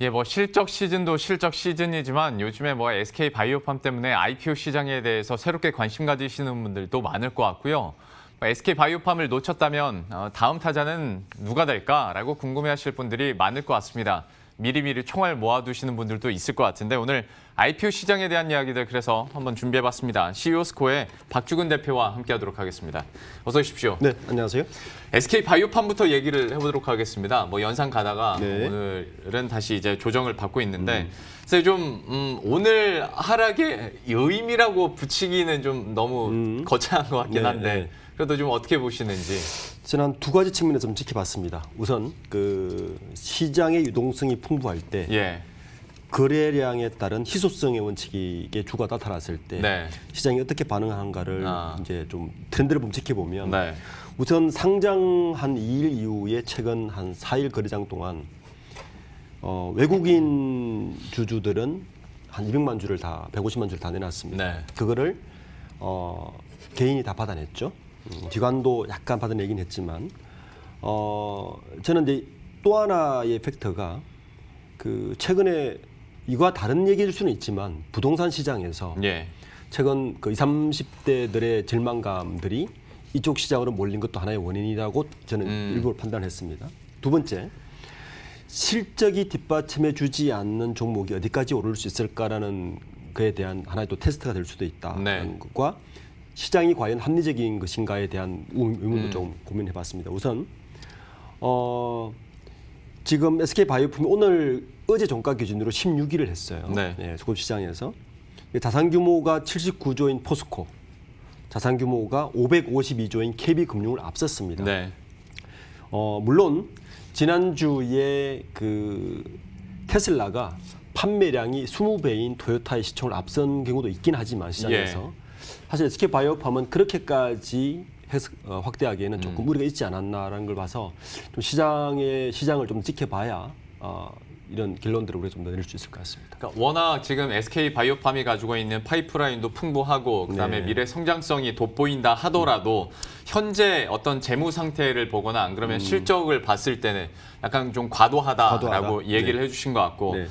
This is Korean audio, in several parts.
예, 뭐 실적 시즌도 실적 시즌이지만 요즘에 뭐 SK 바이오팜 때문에 IPO 시장에 대해서 새롭게 관심 가지시는 분들도 많을 것 같고요. SK 바이오팜을 놓쳤다면 다음 타자는 누가 될까라고 궁금해하실 분들이 많을 것 같습니다. 미리미리 총알 모아두시는 분들도 있을 것 같은데 오늘 IPO 시장에 대한 이야기들 그래서 한번 준비해봤습니다. CEO스코의 박주근 대표와 함께하도록 하겠습니다. 어서 오십시오. 네, 안녕하세요. SK 바이오팜부터 얘기를 해보도록 하겠습니다. 뭐 연상 가다가 네. 오늘은 다시 이제 조정을 받고 있는데, 그래서 좀 오늘 하락의 의미라고 붙이기는 좀 너무 거창한 것 같긴 한데, 네. 그래도 좀 어떻게 보시는지. 저는 두 가지 측면에서 좀 지켜봤습니다. 우선 그 시장의 유동성이 풍부할 때 예, 거래량에 따른 희소성의 원칙에 주가 나타났을 때 네. 시장이 어떻게 반응하는가를 이제 좀 트렌드를 좀 지켜보면 네. 우선 상장한 2일 이후에 최근 한 4일 거래장 동안 외국인 주주들은 한 200만 주를 다 150만 주를 다 내놨습니다. 네. 그거를 개인이 다 받아냈죠. 기관도 약간 받아내긴 했지만 저는 이제 또 하나의 팩터가 그 최근에 이거와 다른 얘기일 수는 있지만 부동산 시장에서 예. 최근 그 20, 30대들의 절망감들이 이쪽 시장으로 몰린 것도 하나의 원인이라고 저는 일부러 판단했습니다. 두 번째, 실적이 뒷받침해 주지 않는 종목이 어디까지 오를 수 있을까라는 그에 대한 하나의 또 테스트가 될 수도 있다는 네. 것과 시장이 과연 합리적인 것인가에 대한 의문도 좀 고민해봤습니다. 우선 지금 SK 바이오품이 어제 종가 기준으로 16위를 했어요. 네. 예, 수급 시장에서 자산 규모가 79조인 포스코, 자산 규모가 552조인 KB금융을 앞섰습니다. 네. 물론 지난주에 그 테슬라가 판매량이 20배인 토요타의 시총을 앞선 경우도 있긴 하지만 시장에서 사실 SK 바이오팜은 그렇게까지 확대하기에는 조금 무리가 있지 않았나라는 걸 봐서 좀 시장을 좀 지켜봐야 이런 결론들을 우리가 좀 더 내릴 수 있을 것 같습니다. 그러니까 워낙 지금 SK 바이오팜이 가지고 있는 파이프라인도 풍부하고 그다음에 네. 미래 성장성이 돋보인다 하더라도 현재 어떤 재무 상태를 보거나 안 그러면 실적을 봤을 때는 약간 좀 과도하다라고 과도하다? 얘기를 네. 해주신 것 같고 네.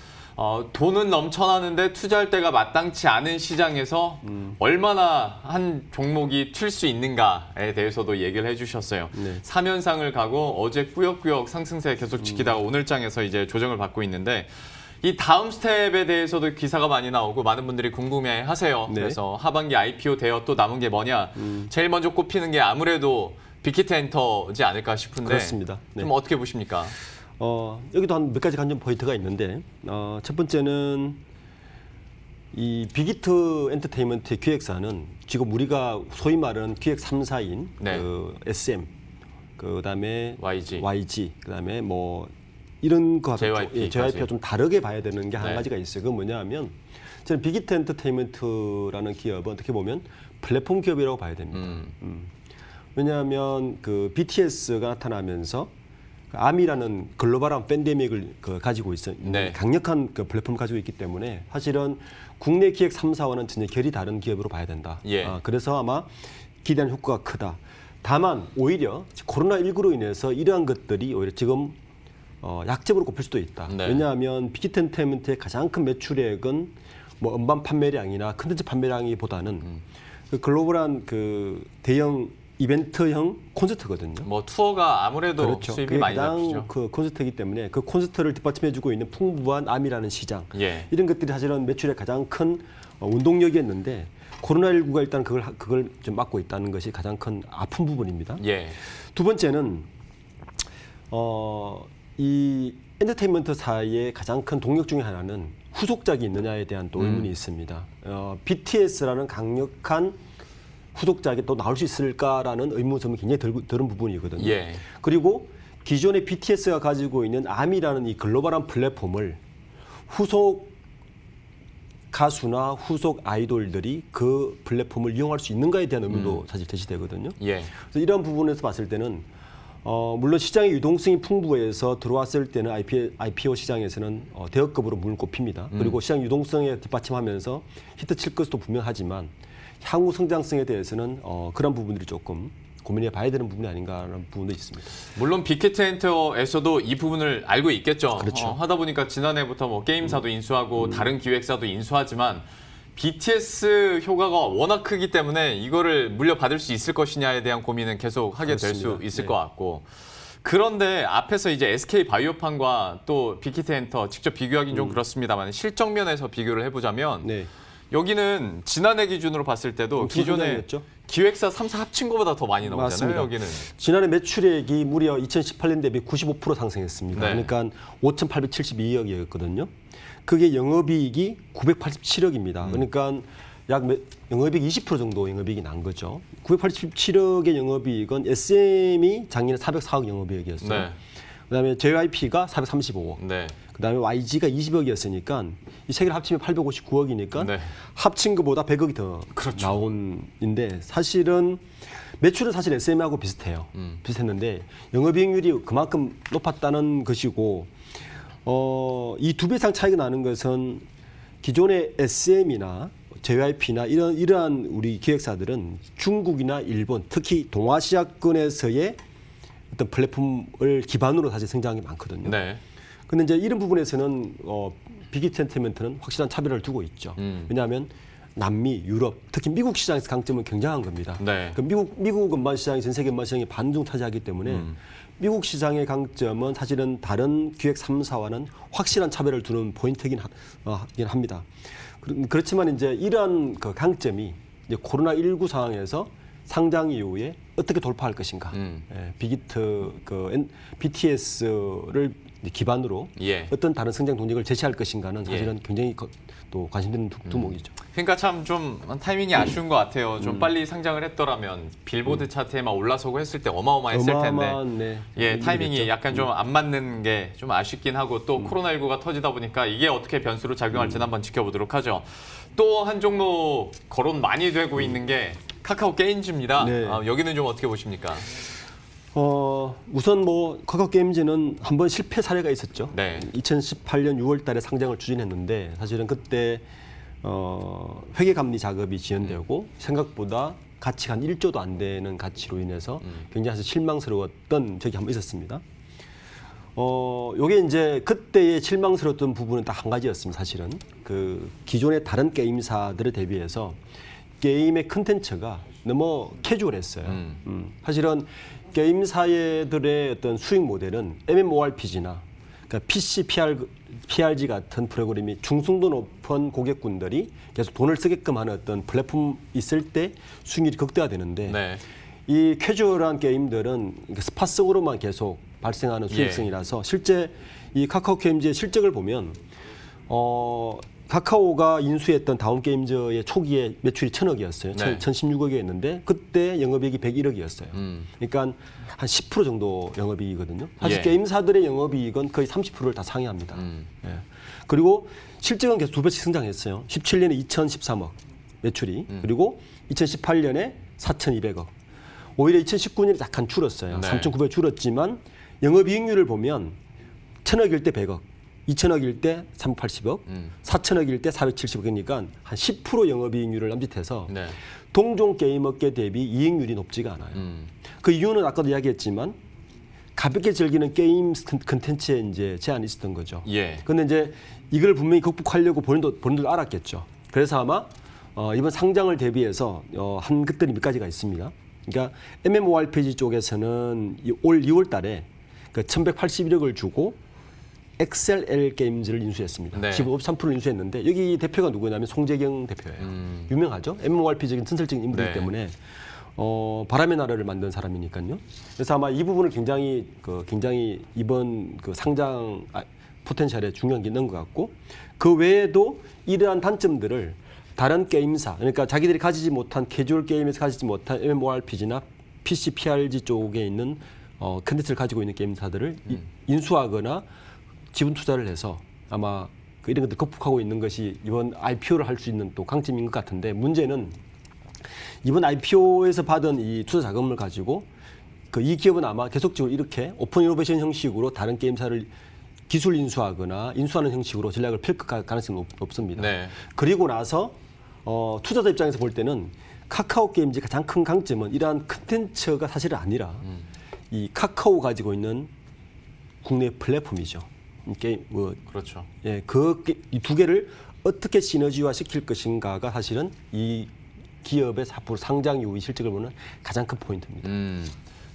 돈은 넘쳐나는데 투자할 때가 마땅치 않은 시장에서 얼마나 한 종목이 튈 수 있는가에 대해서도 얘기를 해주셨어요. 네. 3연상을 가고 어제 꾸역꾸역 상승세 계속 지키다가 오늘 장에서 이제 조정을 받고 있는데 이 다음 스텝에 대해서도 기사가 많이 나오고 많은 분들이 궁금해하세요. 네. 그래서 하반기 IPO 대여 또 남은 게 뭐냐? 제일 먼저 꼽히는 게 아무래도 빅히트 엔터지 않을까 싶은데 그렇습니다. 네. 좀 어떻게 보십니까? 여기도 한 몇 가지 관전 포인트가 있는데 첫 번째는 이 빅히트 엔터테인먼트의 기획사는 지금 우리가 소위 말하는 기획 3사인 네. 그 SM, 그다음에 YG, 그다음에 뭐 이런 거 JYP가 좀 다르게 봐야 되는 게 한 네. 가지가 있어요. 그건 뭐냐면 저는 빅히트 엔터테인먼트라는 기업은 어떻게 보면 플랫폼 기업이라고 봐야 됩니다. 왜냐하면 그 BTS가 나타나면서 아미라는 글로벌한 팬데믹을 가지고 있어요. 네. 강력한 그 플랫폼을 가지고 있기 때문에 사실은 국내 기획 3사와는 전혀 결이 다른 기업으로 봐야 된다. 예. 그래서 아마 기대하는 효과가 크다. 다만 오히려 코로나19로 인해서 이러한 것들이 오히려 지금 약점으로 꼽힐 수도 있다. 네. 왜냐하면 빅히트 엔터테인먼트의 가장 큰 매출액은 뭐 음반 판매량이나 컨텐츠 판매량이보다는 그 글로벌한 그 대형 이벤트형 콘서트거든요. 뭐 투어가 아무래도 그렇죠. 수입이 그게 많이 가장 잡히죠. 그 콘서트이기 때문에 그 콘서트를 뒷받침해주고 있는 풍부한 암이라는 시장, 예. 이런 것들이 사실은 매출의 가장 큰 운동력이었는데 코로나19가 일단 그걸 좀 막고 있다는 것이 가장 큰 아픈 부분입니다. 예. 두 번째는 이 엔터테인먼트사의 가장 큰 동력 중에 하나는 후속작이 있느냐에 대한 또 의문이 있습니다. BTS라는 강력한 후속작이 또 나올 수 있을까라는 의문점이 굉장히 들은 부분이거든요. 예. 그리고 기존의 BTS가 가지고 있는 아미라는 이 글로벌한 플랫폼을 후속 가수나 후속 아이돌들이 그 플랫폼을 이용할 수 있는가에 대한 의문도 사실 제시되거든요. 예. 그래서 이런 부분에서 봤을 때는 물론 시장의 유동성이 풍부해서 들어왔을 때는 IPO 시장에서는 대여급으로 물을 꼽힙니다. 그리고 시장 유동성에 뒷받침하면서 히트 칠 것도 분명하지만 향후 성장성에 대해서는 그런 부분들이 조금 고민해 봐야 되는 부분이 아닌가라는 부분도 있습니다. 물론 빅히트엔터에서도 이 부분을 알고 있겠죠. 그렇죠. 하다 보니까 지난해부터 뭐 게임사도 인수하고 다른 기획사도 인수하지만 BTS 효과가 워낙 크기 때문에 이거를 물려받을 수 있을 것이냐에 대한 고민은 계속 하게 될 수 그렇습니다. 있을 네. 것 같고. 그런데 앞에서 이제 SK 바이오판과 또 빅히트엔터 직접 비교하기는 좀 그렇습니다만 실적 면에서 비교를 해보자면 네. 여기는 지난해 기준으로 봤을 때도 기존에 성장이었죠. 기획사 3사 합친 것보다 더 많이 나오잖아요. 맞습니다. 여기는. 지난해 매출액이 무려 2018년 대비 95% 상승했습니다. 네. 그러니까 5,872억이었거든요. 그게 영업이익이 987억입니다. 그러니까 영업이익 20% 정도 영업이익이 난 거죠. 987억의 영업이익은 SM이 작년에 404억 영업이익이었어요. 네. 그다음에 JYP가 435억. 네. 그다음에 YG가 20억이었으니까 이 세 개를 합치면 859억이니까 네. 합친 것보다 100억이 더 그렇죠. 나온인데 사실은 매출은 사실 SM하고 비슷해요. 비슷했는데 영업이익률이 그만큼 높았다는 것이고 이 두 배 이상 차이가 나는 것은 기존의 SM이나 JYP나 이러한 우리 기획사들은 중국이나 일본, 특히 동아시아권에서의 어떤 플랫폼을 기반으로 사실 성장한 게 많거든요. 네. 근데 이제 이런 부분에서는 빅히트엔터테인먼트는 확실한 차별을 두고 있죠. 왜냐하면 남미, 유럽, 특히 미국 시장에서 강점은 굉장한 겁니다. 네. 그 미국 음반 시장이 전 세계 음반 시장의 반중 차지하기 때문에 미국 시장의 강점은 사실은 다른 기획 3사와는 확실한 차별을 두는 포인트이긴 합니다. 그렇지만 이제 이러한 그 강점이 이제 코로나19 상황에서 상장 이후에 어떻게 돌파할 것인가. BTS를 기반으로 예. 어떤 다른 성장 동력을 제시할 것인가는 사실은 굉장히 또 관심되는 두목이죠. 그러니까 참 좀 타이밍이 아쉬운 것 같아요. 좀 빨리 상장을 했더라면 빌보드 차트에만 올라서고 했을 때 어마어마했을 텐데. 어마어마한, 네, 예, 타이밍이 일이겠죠. 약간 좀 안 맞는 게 좀 아쉽긴 하고 또 코로나19가 터지다 보니까 이게 어떻게 변수로 작용할지는 한번 지켜보도록 하죠. 또 한 종목 거론 많이 되고 있는 게 카카오 게임즈입니다. 네. 여기는 좀 어떻게 보십니까? 우선 카카오 게임즈는 한번 실패 사례가 있었죠. 네. 2018년 6월 달에 상장을 추진했는데 사실은 그때 회계 감리 작업이 지연되고 생각보다 가치가 한 1조도 안 되는 가치로 인해서 굉장히 실망스러웠던 적이 한번 있었습니다. 요게 이제 그때의 실망스러웠던 부분은 딱 한 가지였습니다. 사실은 그 기존의 다른 게임사들에 대비해서 게임의 컨텐츠가 너무 캐주얼했어요. 사실은 게임사들의 어떤 수익 모델은 MMORPG나 그러니까 PC, PRG 같은 프로그램이 중증도 높은 고객군들이 계속 돈을 쓰게끔 하는 어떤 플랫폼 있을 때 수익률이 극대화되는데 네. 이 캐주얼한 게임들은 스팟성으로만 계속 발생하는 수익성이라서 실제 이 카카오 게임즈의 실적을 보면 카카오가 인수했던 다운게임즈의 초기에 매출이 1,000억이었어요. 네. 1,016억이었는데 그때 영업이익이 101억이었어요. 그러니까 한 10% 정도 영업이익이거든요. 사실 예. 게임사들의 영업이익은 거의 30%를 다 상회합니다. 예. 그리고 실적은 계속 2배씩 성장했어요. 17년에 2,013억 매출이 그리고 2018년에 4,200억. 오히려 2019년에 약간 줄었어요. 네. 3,900 줄었지만 영업이익률을 보면 1,000억일 때 100억. 2,000억일 때 380억, 4,000억일 때 470억이니까 한 10% 영업이익률을 남짓해서 네. 동종 게임업계 대비 이익률이 높지가 않아요. 그 이유는 아까도 이야기했지만 가볍게 즐기는 게임 컨텐츠에 이제 제한이 있었던 거죠. 예. 그런데 이제 이걸 분명히 극복하려고 본인들도 알았겠죠. 그래서 아마 이번 상장을 대비해서 한 것들이 몇 가지가 있습니다. 그러니까 MMORPG 쪽에서는 올 2월 달에 그 1,181억을 주고 XLL 게임즈를 인수했습니다. 네. 15.3%를 인수했는데 여기 대표가 누구냐면 송재경 대표예요. 유명하죠. MMORPG적인 전설적인 인물이기 네. 때문에 바람의 나라를 만든 사람이니까요. 그래서 아마 이 부분을 굉장히 이번 그 상장 포텐셜에 중요한 게 있는 것 같고 그 외에도 이러한 단점들을 다른 게임사 그러니까 자기들이 가지지 못한 캐주얼 게임에서 가지지 못한 MMORPG나 PC, PRG 쪽에 있는 컨텐츠를 가지고 있는 게임사들을 인수하거나 지분 투자를 해서 아마 이런 것들 극복하고 있는 것이 이번 IPO를 할 수 있는 또 강점인 것 같은데 문제는 이번 IPO에서 받은 이 투자 자금을 가지고 이 기업은 아마 계속적으로 이렇게 오픈 이노베이션 형식으로 다른 게임사를 기술 인수하거나 인수하는 형식으로 전략을 펼 가능성이 높습니다. 네. 그리고 나서 투자자 입장에서 볼 때는 카카오 게임즈의 가장 큰 강점은 이러한 컨텐츠가 사실은 아니라 이 카카오 가지고 있는 국내 플랫폼이죠. 게임 그렇죠. 예, 이 두 개를 어떻게 시너지화 시킬 것인가가 사실은 이 기업의 앞으로 상장 이후 실적을 보는 가장 큰 포인트입니다.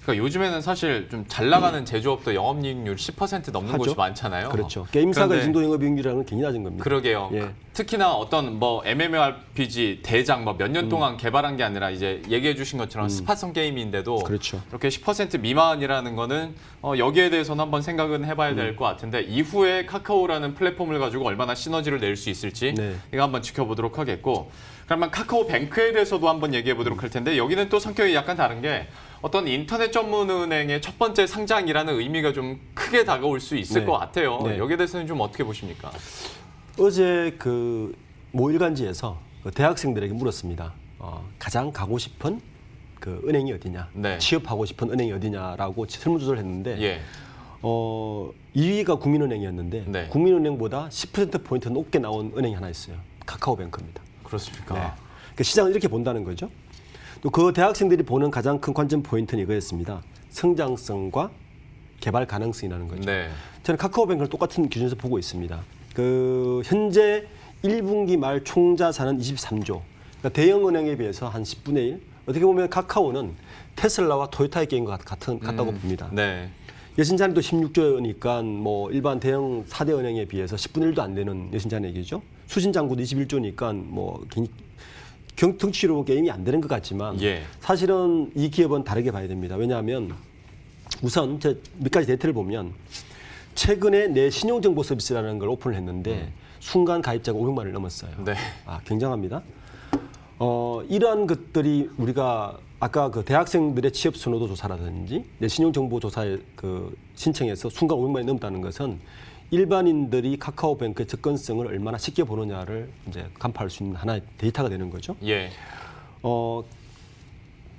그러니까 요즘에는 사실 좀 잘 나가는 제조업도 영업이익률 10% 넘는 하죠. 곳이 많잖아요. 그렇죠. 게임사가 그런데 진도 영업이익률이라는 건 굉장히 낮은 겁니다. 그러게요. 예. 특히나 어떤 뭐 MMORPG 대작 뭐 몇 년 동안 개발한 게 아니라 이제 얘기해 주신 것처럼 스팟성 게임인데도 그렇죠. 이렇게 10% 미만이라는 거는 여기에 대해서는 한번 생각은 해봐야 될 것 같은데 이후에 카카오라는 플랫폼을 가지고 얼마나 시너지를 낼 수 있을지 네. 이거 한번 지켜보도록 하겠고 그러면 카카오뱅크에 대해서도 한번 얘기해 보도록 할 텐데 여기는 또 성격이 약간 다른 게 어떤 인터넷 전문 은행의 첫 번째 상장이라는 의미가 좀 크게 다가올 수 있을 네. 것 같아요. 네. 여기에 대해서는 좀 어떻게 보십니까? 어제 그 모 일간지에서 그 대학생들에게 물었습니다. 가장 가고 싶은 그 은행이 어디냐, 네. 취업하고 싶은 은행이 어디냐라고 설문조사를 했는데 예. 2위가 국민은행이었는데 네. 국민은행보다 10%포인트 높게 나온 은행이 하나 있어요. 카카오뱅크입니다. 그렇습니까? 네. 그러니까 시장을 이렇게 본다는 거죠. 또 그 대학생들이 보는 가장 큰 관전 포인트는 이거였습니다. 성장성과 개발 가능성이라는 거죠. 네. 저는 카카오뱅크를 똑같은 기준에서 보고 있습니다. 그 현재 1분기 말 총자산은 23조. 그러니까 대형 은행에 비해서 한 10분의 1. 어떻게 보면 카카오는 테슬라와 토요타의 게임과 같다고 봅니다. 네. 여신자산도 16조니까 뭐 일반 대형 4대 은행에 비해서 10분의 1도 안 되는 여신자산액이죠. 수신장구도 21조니까 뭐 등치로 게임이 안 되는 것 같지만 예. 사실은 이 기업은 다르게 봐야 됩니다. 왜냐하면 우선 몇 가지 데이터를 보면 최근에 내 신용정보 서비스라는 걸 오픈을 했는데 순간 가입자가 500만을 넘었어요. 네. 굉장합니다. 이러한 것들이 우리가 아까 그 대학생들의 취업 선호도 조사라든지 내 신용정보 조사에 그 신청해서 순간 500만이 넘었다는 것은 일반인들이 카카오뱅크의 접근성을 얼마나 쉽게 보느냐를 이제 간파할 수 있는 하나의 데이터가 되는 거죠. 예.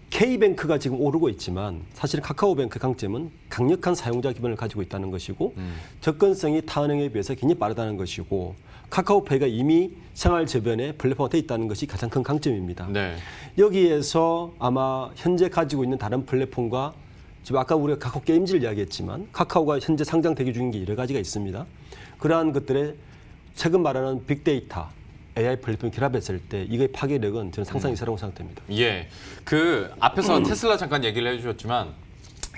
K뱅크가 지금 오르고 있지만 사실은 카카오뱅크 강점은 강력한 사용자 기반을 가지고 있다는 것이고 접근성이 타 은행에 비해서 굉장히 빠르다는 것이고 카카오페이가 이미 생활 저변에 플랫폼화 되어 있다는 것이 가장 큰 강점입니다. 네. 여기에서 아마 현재 가지고 있는 다른 플랫폼과 지금 아까 우리가 카카오 게임즈를 이야기했지만 카카오가 현재 상장 대기 중인 게 여러 가지가 있습니다. 그러한 것들의 최근 말하는 빅데이터, AI 플랫폼 결합했을 때 이거의 파괴력은 저는 상상이 새로운 생각됩니다. 예. 그 앞에서 테슬라 잠깐 얘기를 해주셨지만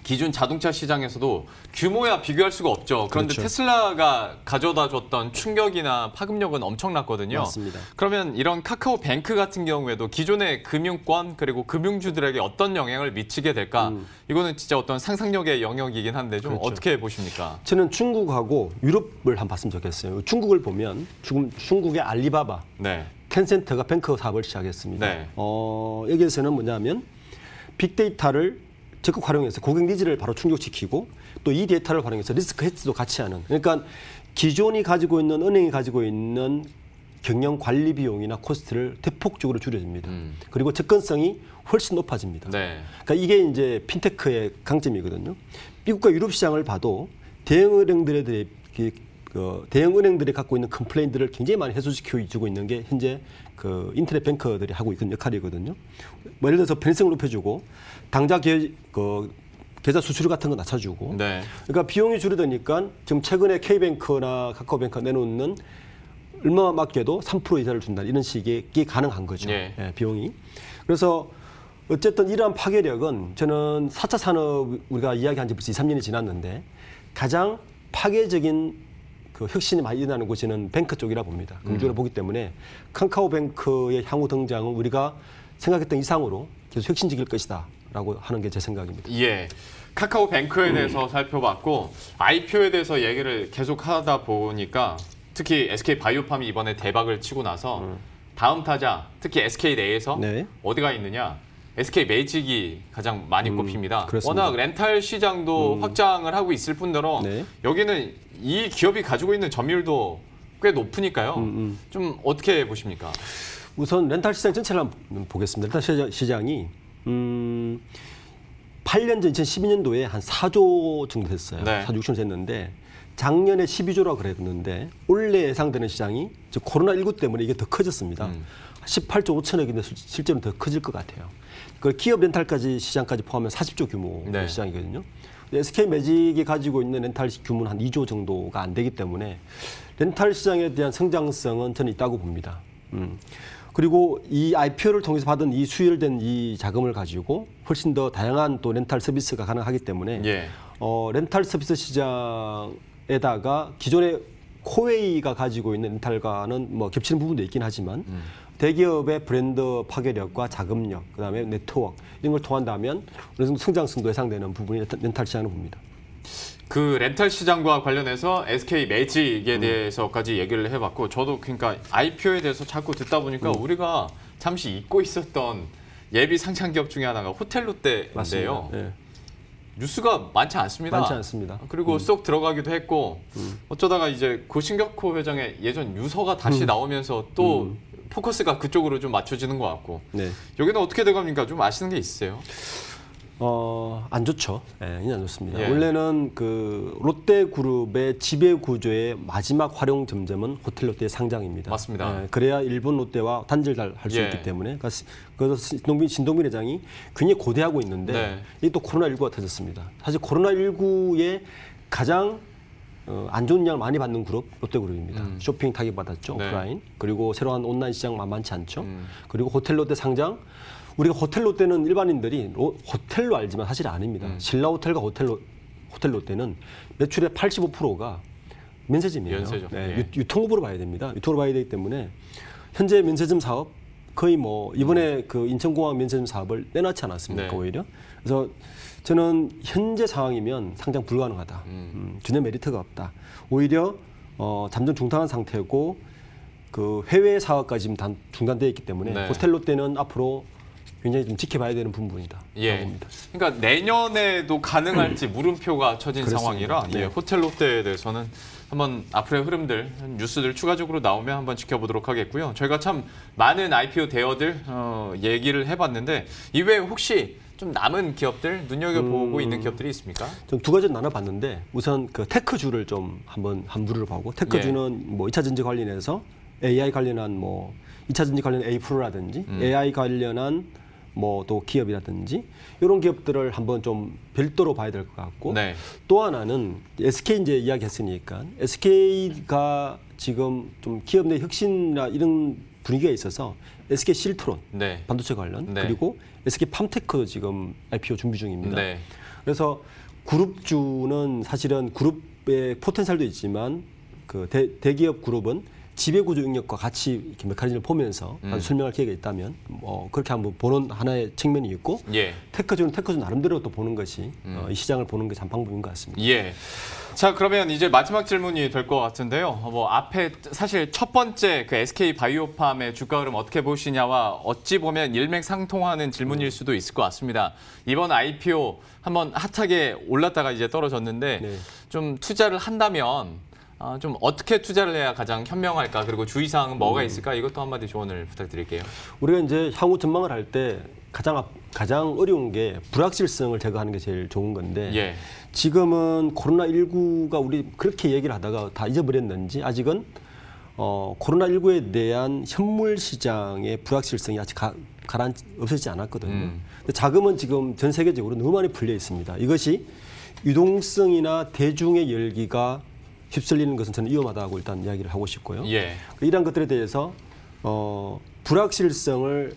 기존 자동차 시장에서도 규모야 비교할 수가 없죠. 그런데 그렇죠. 테슬라가 가져다 줬던 충격이나 파급력은 엄청났거든요. 맞습니다. 그러면 이런 카카오뱅크 같은 경우에도 기존의 금융권 그리고 금융주들에게 어떤 영향을 미치게 될까? 이거는 진짜 어떤 상상력의 영역이긴 한데 좀 그렇죠. 어떻게 보십니까? 저는 중국하고 유럽을 한번 봤으면 좋겠어요. 중국을 보면 지금 중국의 알리바바, 네. 텐센트가 뱅크 사업을 시작했습니다. 네. 여기에서는 뭐냐면 빅데이터를 적극 활용해서 고객 니즈를 바로 충족시키고 또 이 데이터를 활용해서 리스크 헤지도 같이 하는. 그러니까 기존이 가지고 있는 은행이 가지고 있는 경영 관리 비용이나 코스트를 대폭적으로 줄여줍니다. 그리고 접근성이 훨씬 높아집니다. 네. 그러니까 이게 이제 핀테크의 강점이거든요. 미국과 유럽 시장을 봐도 대형 은행들이 갖고 있는 컴플레인들을 굉장히 많이 해소시켜주고 있는 게 현재 그 인터넷 뱅커들이 하고 있는 역할이거든요. 뭐 예를 들어서 편의성을 높여주고 당좌 계좌 수수료 같은 거 낮춰주고. 네. 그러니까 비용이 줄어드니까 지금 최근에 K뱅크나 카카오뱅크가 내놓는 얼마 맞게도 3% 이자를 준다 이런 식이 가능한 거죠. 예. 예, 비용이. 그래서 어쨌든 이러한 파괴력은 저는 4차 산업 우리가 이야기한 지 벌써 2, 3년이 지났는데 가장 파괴적인 그 혁신이 많이 일어나는 곳은 뱅크 쪽이라 봅니다. 금주를 보기 때문에 카카오뱅크의 향후 등장은 우리가 생각했던 이상으로 계속 혁신적일 것이다라고 하는 게 제 생각입니다. 예. 카카오뱅크에 대해서 살펴봤고 IPO에 대해서 얘기를 계속 하다 보니까 특히 SK바이오팜이 이번에 대박을 치고 나서 다음 타자 특히 SK 내에서 네. 어디가 있느냐? SK 매직이 가장 많이 꼽힙니다. 그렇습니다. 워낙 렌탈 시장도 확장을 하고 있을 뿐더러 네. 여기는 이 기업이 가지고 있는 점유율도 꽤 높으니까요. 좀 어떻게 보십니까? 우선 렌탈 시장 전체를 한번 보겠습니다. 렌탈 시장이 8년 전 2012년도에 한 4조 정도 됐어요. 네. 4조 60조 됐는데 작년에 12조라고 그랬는데 올해 예상되는 시장이 즉 코로나19 때문에 이게 더 커졌습니다. 18조 5천억인데 실제로는 더 커질 것 같아요. 그 기업 렌탈까지 시장까지 포함하면 40조 규모 네. 시장이거든요. SK 매직이 가지고 있는 렌탈 규모는 한 2조 정도가 안 되기 때문에 렌탈 시장에 대한 성장성은 저는 있다고 봅니다. 그리고 이 IPO를 통해서 받은 이 수혈된 이 자금을 가지고 훨씬 더 다양한 또 렌탈 서비스가 가능하기 때문에 예. 렌탈 서비스 시장에다가 기존의 코웨이가 가지고 있는 렌탈과는 뭐 겹치는 부분도 있긴 하지만 대기업의 브랜드 파괴력과 자금력, 그다음에 네트워크 이런 걸 통한다면 어느 정도 성장성도 예상되는 부분이 렌탈 시장을 봅니다. 그 렌탈 시장과 관련해서 SK 매직에 대해서까지 얘기를 해봤고 저도 그러니까 IPO에 대해서 자꾸 듣다 보니까 우리가 잠시 잊고 있었던 예비 상장 기업 중에 하나가 호텔롯데인데요. 네. 뉴스가 많지 않습니다. 많지 않습니다. 그리고 쏙 들어가기도 했고 어쩌다가 이제 고신격호 회장의 예전 유서가 다시 나오면서 또 포커스가 그쪽으로 좀 맞춰지는 것 같고 네. 여기는 어떻게 돼갑니까? 좀 아시는 게 있으세요? 안 좋죠. 예, 이제 안 좋습니다. 예. 원래는 그 롯데그룹의 지배 구조의 마지막 활용 점점은 호텔롯데의 상장입니다. 맞습니다. 예, 그래야 일본 롯데와 단절할 수 예. 있기 때문에 그래서 신동빈 회장이 굉장히 고대하고 있는데 네. 이게 또 코로나19가 터졌습니다. 사실 코로나19에 가장 안 좋은 영향을 많이 받는 그룹 롯데그룹입니다. 쇼핑 타격 받았죠. 네. 오프라인. 그리고 새로운 온라인 시장 만만치 않죠. 그리고 호텔롯데 상장. 우리가 호텔롯데는 일반인들이 호텔로 알지만 사실 아닙니다. 신라호텔과 호텔롯데는 매출의 85%가 면세점이에요. 면세점. 네, 예. 유통업으로 봐야 됩니다. 유통으로 봐야 되기 때문에 현재 면세점 사업 거의 뭐 이번에 그 인천공항 면세점 사업을 내놓지 않았습니까? 네. 오히려. 그래서 저는 현재 상황이면 상장 불가능하다. 전혀 메리트가 없다. 오히려 잠정 중단한 상태고 그 해외 사업까지 지금 중단되어 있기 때문에 네. 호텔롯데는 앞으로 굉장히 좀 지켜봐야 되는 부분이다. 예. 그러니까 내년에도 가능할지 물음표가 쳐진 그렇습니다. 상황이라 네. 예, 호텔롯데에 대해서는 한번 앞으로의 흐름들, 뉴스들 추가적으로 나오면 한번 지켜보도록 하겠고요. 저희가 참 많은 IPO 대어들 얘기를 해봤는데 이외에 혹시 좀 남은 기업들, 눈여겨보고 있는 기업들이 있습니까? 좀 두 가지로 나눠봤는데 우선 그 테크주를 좀 한번 물어보고 테크주는 뭐 2차 전지 관련해서 AI 관련한 뭐 2차 전지 관련 A 프로라든지 AI 관련한 뭐 또 기업이라든지 이런 기업들을 한번 좀 별도로 봐야 될 것 같고 네. 또 하나는 SK 이제 이야기했으니까 SK가 지금 좀 기업 내 혁신이나 이런 분위기가 있어서 SK 실트론 네. 반도체 관련 네. 그리고 SK 팜테크 지금 IPO 준비 중입니다. 네. 그래서 그룹주는 사실은 그룹의 포텐셜도 있지만 그 대기업 그룹은 지배구조 능력과 같이 이렇게 메커니즘을 보면서 설명할 기회가 있다면 뭐 그렇게 한번 보는 하나의 측면이 있고 예. 테크주는 테크주 나름대로 또 보는 것이 이 시장을 보는 게 참 방법인 것 같습니다. 예. 자, 그러면 이제 마지막 질문이 될 것 같은데요. 뭐 앞에 사실 첫 번째 그 SK 바이오팜의 주가 흐름 어떻게 보시냐와 어찌 보면 일맥상통하는 질문일 수도 있을 것 같습니다. 이번 IPO 한번 핫하게 올랐다가 이제 떨어졌는데 네. 좀 투자를 한다면 좀 어떻게 투자를 해야 가장 현명할까? 그리고 주의사항은 뭐가 있을까? 이것도 한마디 조언을 부탁드릴게요. 우리가 이제 향후 전망을 할 때 가장 어려운 게 불확실성을 제거하는 게 제일 좋은 건데 예. 지금은 코로나19가 우리 그렇게 얘기를 하다가 다 잊어버렸는지 아직은 코로나19에 대한 현물 시장의 불확실성이 아직 없어지지 않았거든요. 근데 자금은 지금 전 세계적으로 너무 많이 풀려 있습니다. 이것이 유동성이나 대중의 열기가 휩쓸리는 것은 저는 위험하다고 일단 이야기를 하고 싶고요. 예. 이러한 것들에 대해서 불확실성을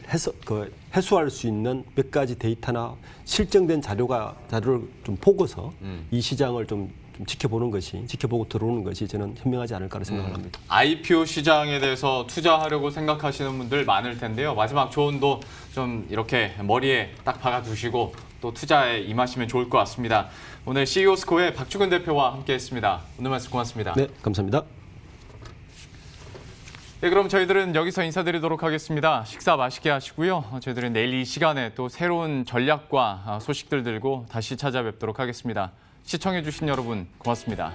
해소할 수 있는 몇 가지 데이터나 실증된 자료를 좀 보고서 이 시장을 좀 지켜보고 들어오는 것이 저는 현명하지 않을까 생각을 합니다. IPO 시장에 대해서 투자하려고 생각하시는 분들 많을 텐데요. 마지막 조언도 좀 이렇게 머리에 딱 박아두시고 또 투자에 임하시면 좋을 것 같습니다. 오늘 CEO 스코어의 박주근 대표와 함께했습니다. 오늘 말씀 고맙습니다. 네, 감사합니다. 네, 그럼 저희들은 여기서 인사드리도록 하겠습니다. 식사 맛있게 하시고요. 저희들은 내일 이 시간에 또 새로운 전략과 소식들 들고 다시 찾아뵙도록 하겠습니다. 시청해주신 여러분 고맙습니다.